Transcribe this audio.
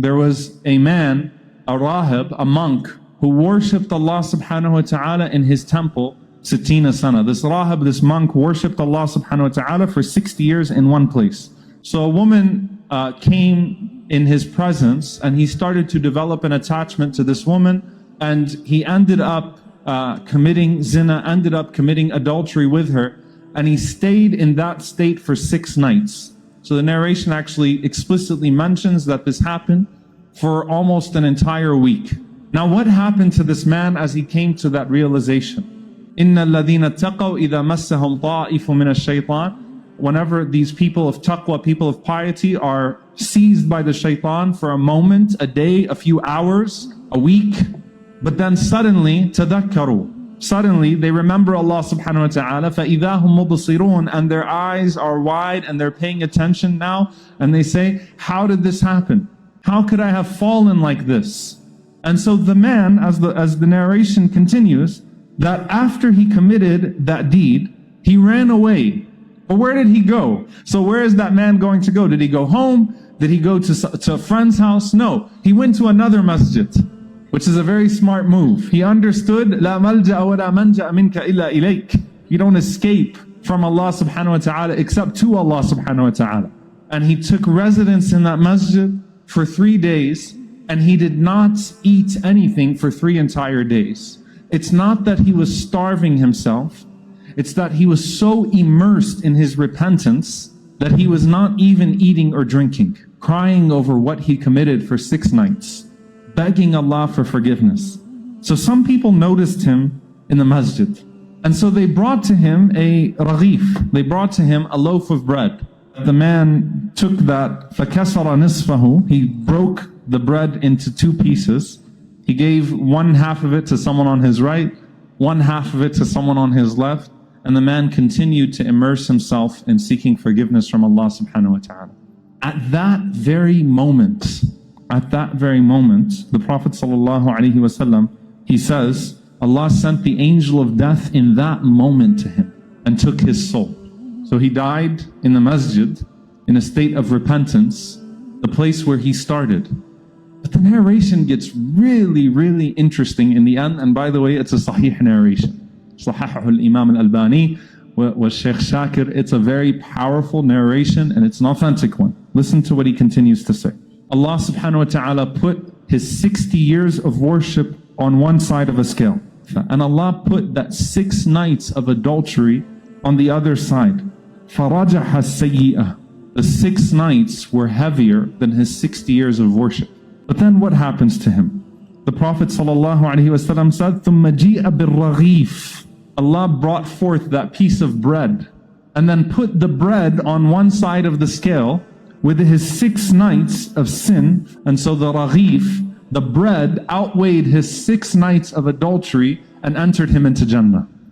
there was a man, a rahib, a monk, who worshipped Allah subhanahu wa ta'ala in his temple, Sittina Sana. This rahib, this monk, worshipped Allah subhanahu wa ta'ala for 60 years in one place. So a woman came in his presence, and he started to develop an attachment to this woman, and he ended up committing zina, ended up committing adultery with her, and he stayed in that state for 6 nights. So the narration actually explicitly mentions that this happened for almost an entire week. Now what happened to this man as he came to that realization? إِنَّ الَّذِينَ اتَّقَوْا إِذَا مَسَّهُمْ طَائِفٌ مِنَ الشَّيْطَانِ. Whenever these people of taqwa, people of piety, are seized by the shaitan for a moment, a day, a few hours, a week, but then suddenly تَذَكَّرُوا, suddenly they remember Allah subhanahu wa ta'ala, فَإِذَا هُمْ مُبْصِرُونَ, and their eyes are wide and they're paying attention now, and they say, how did this happen? How could I have fallen like this? And so the man, as the narration continues, that after he committed that deed, he ran away. But where did he go? So where is that man going to go? Did he go home? Did he go to a friend's house? No, he went to another masjid, which is a very smart move. He understood, لا ملجأ ولا منجأ منك إلا إليك. You don't escape from Allah subhanahu wa ta'ala except to Allah subhanahu wa ta'ala. And he took residence in that masjid for 3 days, and he did not eat anything for 3 entire days. It's not that he was starving himself, it's that he was so immersed in his repentance that he was not even eating or drinking, crying over what he committed for 6 nights, begging Allah for forgiveness. So some people noticed him in the masjid, and so they brought to him a raghif, they brought to him a loaf of bread. The man took that, فَكَسَرَ نِصْفَهُ, he broke the bread into 2 pieces. He gave 1/2 of it to someone on his right, 1/2 of it to someone on his left, and the man continued to immerse himself in seeking forgiveness from Allah subhanahu wa ta'ala. At that very moment, the Prophet sallallahu alaihi wasallam, he says, Allah sent the angel of death in that moment to him and took his soul. So he died in the masjid in a state of repentance, the place where he started. But the narration gets really, really interesting in the end. And by the way, it's a sahih narration. صححه الإمام الألباني والشيخ شاكر. It's a very powerful narration, and it's an authentic one. Listen to what he continues to say. Allah subhanahu wa ta'ala put his 60 years of worship on one side of a scale, and Allah put that 6 nights of adultery on the other side. فَرَجَحَ السَّيِّئَةِ. The 6 nights were heavier than his 60 years of worship. But then what happens to him? The Prophet ﷺ said, ثُمَّ جِيءَ بِالرَّغِيفِ. Allah brought forth that piece of bread, and then put the bread on one side of the scale with his 6 nights of sin. And so the raghif, the bread, outweighed his 6 nights of adultery and entered him into Jannah.